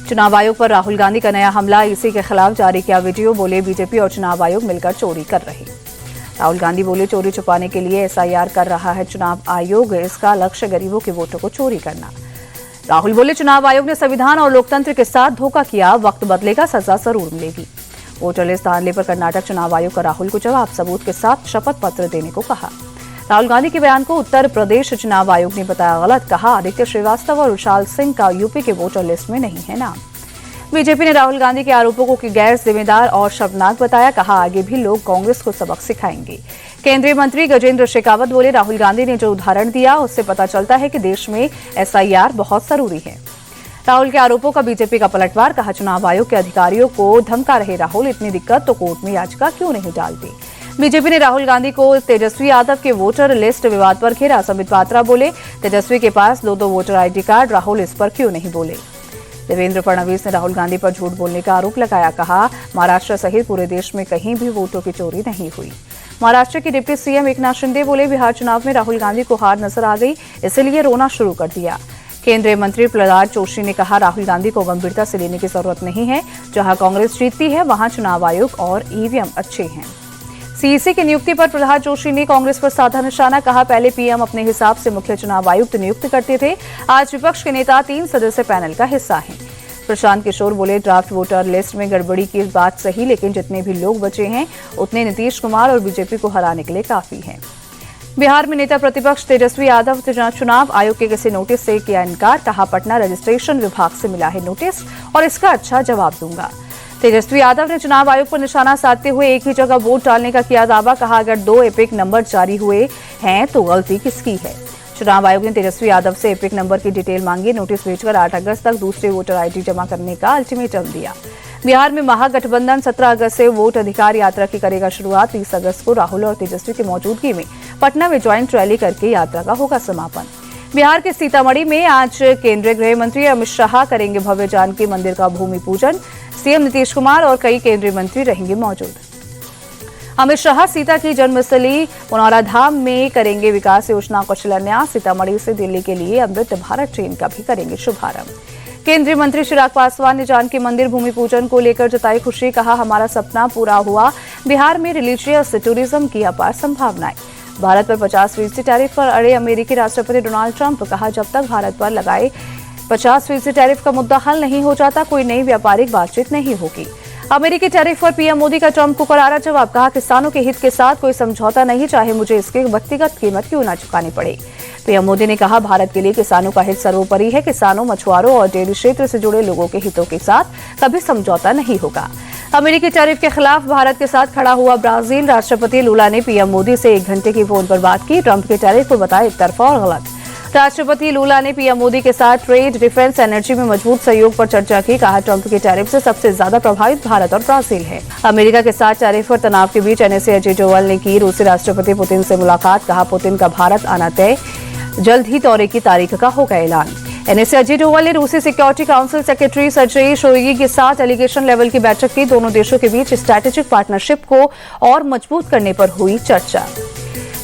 चुनाव आयोग पर राहुल गांधी का नया हमला, ईसी के खिलाफ जारी किया वीडियो, बोले बीजेपी और चुनाव आयोग मिलकर चोरी कर रहे। राहुल गांधी बोले चोरी छुपाने के लिए एसआईआर कर रहा है चुनाव आयोग, इसका लक्ष्य गरीबों के वोटों को चोरी करना। राहुल बोले चुनाव आयोग ने संविधान और लोकतंत्र के साथ धोखा किया, वक्त बदलेगा, सजा जरूर मिलेगी। वोटर लिस्ट धांधले पर कर्नाटक चुनाव आयोग का राहुल को जवाब, सबूत के साथ शपथ पत्र देने को कहा। राहुल गांधी के बयान को उत्तर प्रदेश चुनाव आयोग ने बताया गलत, कहा आदित्य श्रीवास्तव और विशाल सिंह का यूपी के वोटर लिस्ट में नहीं है नाम। बीजेपी ने राहुल गांधी के आरोपों को गैर जिम्मेदार और शर्मनाक बताया, कहा आगे भी लोग कांग्रेस को सबक सिखाएंगे। केंद्रीय मंत्री गजेंद्र शेखावत बोले राहुल गांधी ने जो उदाहरण दिया उससे पता चलता है कि देश में एसआईआर बहुत जरूरी है। राहुल के आरोपों का बीजेपी का पलटवार, कहा चुनाव आयोग के अधिकारियों को धमका रहे राहुल, इतनी दिक्कत तो कोर्ट में याचिका क्यों नहीं डालती। बीजेपी ने राहुल गांधी को तेजस्वी यादव के वोटर लिस्ट विवाद पर घेरा। संबित पात्रा बोले तेजस्वी के पास दो वोटर आईडी कार्ड, राहुल इस पर क्यों नहीं बोले। देवेंद्र फडणवीस ने राहुल गांधी पर झूठ बोलने का आरोप लगाया, कहा महाराष्ट्र सहित पूरे देश में कहीं भी वोटों की चोरी नहीं हुई। महाराष्ट्र के डिप्टी सीएम एकनाथ शिंदे बोले बिहार चुनाव में राहुल गांधी को हार नजर आ गई, इसलिए रोना शुरू कर दिया। केंद्रीय मंत्री प्रहलाद जोशी ने कहा राहुल गांधी को गंभीरता से लेने की जरूरत नहीं है, जहां कांग्रेस जीतती है वहां चुनाव आयोग और ईवीएम अच्छे हैं। सीईसी की नियुक्ति पर प्रहलाद जोशी ने कांग्रेस पर साधा निशाना, कहा पहले पीएम अपने हिसाब से मुख्य चुनाव आयुक्त नियुक्त करते थे, आज विपक्ष के नेता 3 सदस्यीय पैनल का हिस्सा हैं। प्रशांत किशोर बोले ड्राफ्ट वोटर लिस्ट में गड़बड़ी की बात सही, लेकिन जितने भी लोग बचे हैं उतने नीतीश कुमार और बीजेपी को हराने के लिए काफी हैं। बिहार में नेता प्रतिपक्ष तेजस्वी यादव चुनाव आयोग के किसी नोटिस से किया इनकार, कहा पटना रजिस्ट्रेशन विभाग से मिला है नोटिस और इसका अच्छा जवाब दूंगा। तेजस्वी यादव ने चुनाव आयोग पर निशाना साधते हुए एक ही जगह वोट डालने का किया दावा, कहा अगर 2 एपिक नंबर जारी हुए हैं तो गलती किसकी है। चुनाव आयोग ने तेजस्वी यादव से एपिक नंबर की डिटेल मांगी, नोटिस भेजकर 8 अगस्त तक दूसरे वोटर आईडी जमा करने का अल्टीमेटम दिया। बिहार में महागठबंधन 17 अगस्त से वोट अधिकार यात्रा की करेगा शुरुआत, 30 अगस्त को राहुल और तेजस्वी की मौजूदगी में पटना में ज्वाइंट रैली करके यात्रा का होगा समापन। बिहार के सीतामढ़ी में आज केंद्रीय गृह मंत्री अमित शाह करेंगे भव्य जानकी मंदिर का भूमि पूजन, सीएम नीतीश कुमार और कई केंद्रीय मंत्री रहेंगे मौजूद। अमित शाह सीता की जन्मस्थली पुनौरा धाम में करेंगे विकास योजना का शिलान्यास, सीतामढ़ी से दिल्ली के लिए अमृत भारत ट्रेन का भी करेंगे शुभारंभ। केंद्रीय मंत्री चिराग पासवान ने जानकी मंदिर भूमि पूजन को लेकर जताई खुशी, कहा हमारा सपना पूरा हुआ, बिहार में रिलीजियस टूरिज्म की अपार संभावनाएं। भारत पर 50% टैरिफ पर अड़े अमेरिकी राष्ट्रपति डोनाल्ड ट्रंप, कहा जब तक भारत पर लगाए 50% टैरिफ का मुद्दा हल नहीं हो जाता कोई नई व्यापारिक बातचीत नहीं होगी। अमेरिकी टैरिफ पर पीएम मोदी का ट्रंप को करारा जवाब, कहा किसानों के हित के साथ कोई समझौता नहीं, चाहे मुझे इसकी व्यक्तिगत कीमत क्यों न चुकानी पड़े। पीएम मोदी ने कहा भारत के लिए किसानों का हित सर्वोपरि है, किसानों, मछुआरों और डेयरी क्षेत्र से जुड़े लोगों के हितों के साथ कभी समझौता नहीं होगा। अमेरिकी टैरिफ के खिलाफ भारत के साथ खड़ा हुआ ब्राजील, राष्ट्रपति लूला ने पीएम मोदी से 1 घंटे की फोन पर बात की, ट्रंप के टैरिफ को बताया एकतरफा और गलत। राष्ट्रपति लूला ने पीएम मोदी के साथ ट्रेड, डिफेंस, एनर्जी में मजबूत सहयोग पर चर्चा की, कहा ट्रंप के टैरिफ से सबसे ज्यादा प्रभावित भारत और ब्राजील है। अमेरिका के साथ टैरिफ और तनाव के बीच एनएसए अजीत डोवाल ने की रूसी राष्ट्रपति पुतिन से मुलाकात, कहा पुतिन का भारत आना तय, जल्द ही दौरे की तारीख का होगा ऐलान। एनएसए अजीत डोवाल ने रूसी सिक्योरिटी काउंसिल सेक्रेटरी सर्जेई शोइगी के साथ डेलीगेशन लेवल की बैठक की, दोनों देशों के बीच स्ट्रैटेजिक पार्टनरशिप को और मजबूत करने पर हुई चर्चा।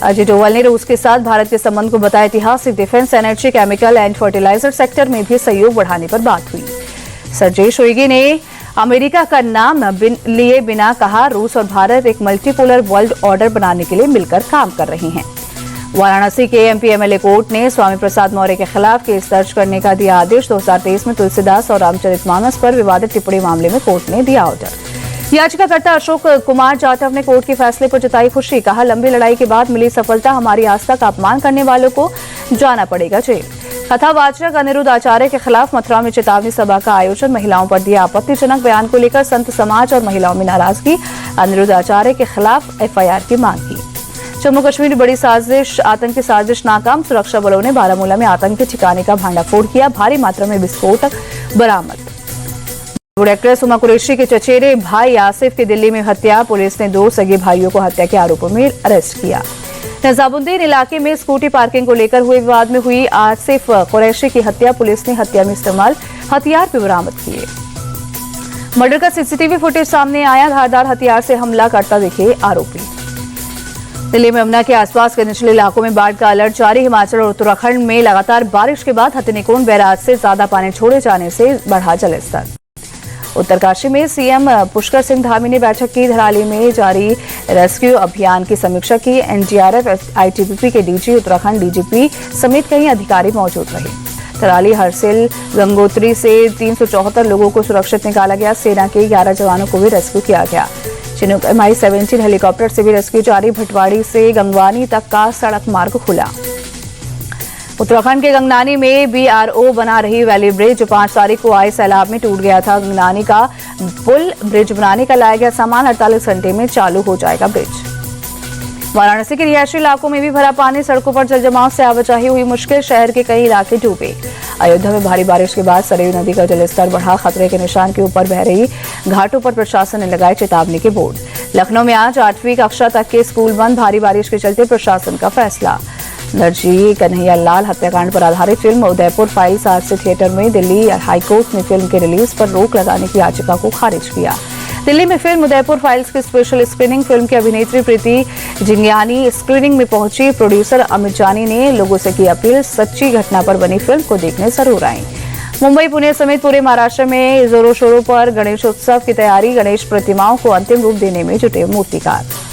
अजीत डोवाल ने रूस के साथ भारत के संबंध को बताया ऐतिहासिक, defence, energy, chemical and fertilizer sector में भी सहयोग बढ़ाने पर बात हुई। सर्जेई शोइगी ने अमेरिका का नाम लिए बिना कहा रूस और भारत एक मल्टीपोलर वर्ल्ड ऑर्डर बनाने के लिए मिलकर काम कर रहे हैं। वाराणसी के एमपी एमएलए कोर्ट ने स्वामी प्रसाद मौर्य के खिलाफ केस दर्ज करने का दिया आदेश, 2023 में तुलसीदास और रामचरितमानस पर विवादित टिप्पणी मामले में कोर्ट ने दिया ऑर्डर। याचिकाकर्ता अशोक कुमार जाटव ने कोर्ट के फैसले पर जताई खुशी, कहा लंबी लड़ाई के बाद मिली सफलता, हमारी आस्था का अपमान करने वालों को जाना पड़ेगा जेल। कथावाचक अनिरुद्ध आचार्य के खिलाफ मथुरा में चेतावनी सभा का आयोजन, महिलाओं पर दिया आपत्तिजनक बयान को लेकर संत समाज और महिलाओं में नाराजगी, अनिरुद्ध आचार्य के खिलाफ एफआईआर की मांग की। जम्मू कश्मीर में बड़ी साजिश, आतंकी साजिश नाकाम, सुरक्षा बलों ने बारामूला में आतंकी ठिकाने का भांडाफोड़ किया, भारी मात्रा में विस्फोटक बरामद। बॉलीवुड एक्ट्रेस हुमा कुरैशी के चचेरे भाई आसिफ की दिल्ली में हत्या, पुलिस ने 2 सगे भाइयों को हत्या के आरोपों में अरेस्ट किया। निजामुद्दीन इलाके में स्कूटी पार्किंग को लेकर हुए विवाद में हुई आसिफ कुरैशी की हत्या, पुलिस ने हत्या में इस्तेमाल हथियार भी बरामद किए। मर्डर का सीसीटीवी फुटेज सामने आया, धारदार हथियार से हमला करता दिखे आरोपी। दिल्ली में यमुना के आसपास के निचले इलाकों में बाढ़ का अलर्ट जारी। हिमाचल और उत्तराखंड में लगातार बारिश के बाद हथिनीकुंड बैराज से ज्यादा पानी छोड़े जाने से बढ़ा जलस्तर। उत्तरकाशी में सीएम पुष्कर सिंह धामी ने बैठक की। धराली में जारी रेस्क्यू अभियान की समीक्षा की। एनडीआरएफ, आईटीबीपी के डीजी, उत्तराखंड डीजीपी समेत कई अधिकारी मौजूद रहे। धराली, हरसिल, गंगोत्री से 374 लोगों को सुरक्षित निकाला गया। सेना के 11 जवानों को भी रेस्क्यू किया गया। चिनूक MI-17 हेलीकॉप्टर से भी रेस्क्यू जारी। भटवाड़ी से गंगवानी तक का सड़क मार्ग खुला। उत्तराखंड के गंगनानी में BRO बना रही वैली ब्रिज 5 तारीख को आए सैलाब में टूट गया था। गंगनानी का पुल ब्रिज बनाने का लाया गया सामान 48 घंटे में चालू हो जाएगा ब्रिज। वाराणसी के रिहायशी इलाकों में भी भरा पानी। सड़कों पर जलजमाव से आवाजाही हुई मुश्किल। शहर के कई इलाके डूबे। अयोध्या में भारी बारिश के बाद सरयू नदी का जलस्तर बढ़ा। खतरे के निशान के ऊपर बह रही घाटों पर प्रशासन ने लगाए चेतावनी के बोर्ड। लखनऊ में आज 8वीं कक्षा तक के स्कूल बंद। भारी बारिश के चलते प्रशासन का फैसला। दर्जी कन्हैया लाल हत्याकांड पर आधारित फिल्म उदयपुर फाइल्स आज से थिएटर में। दिल्ली हाईकोर्ट ने फिल्म के रिलीज पर रोक लगाने की याचिका को खारिज किया। दिल्ली में फिल्म उदयपुर फाइल्स की स्पेशल स्क्रीनिंग। फिल्म की अभिनेत्री प्रीति जिंगियानी स्क्रीनिंग में पहुंची। प्रोड्यूसर अमित जानी ने लोगों से की अपील, सच्ची घटना पर बनी फिल्म को देखने जरूर आएं। मुंबई, पुणे समेत पूरे महाराष्ट्र में जोरों शोरों पर गणेशोत्सव की तैयारी। गणेश प्रतिमाओं को अंतिम रूप देने में जुटे मूर्तिकार।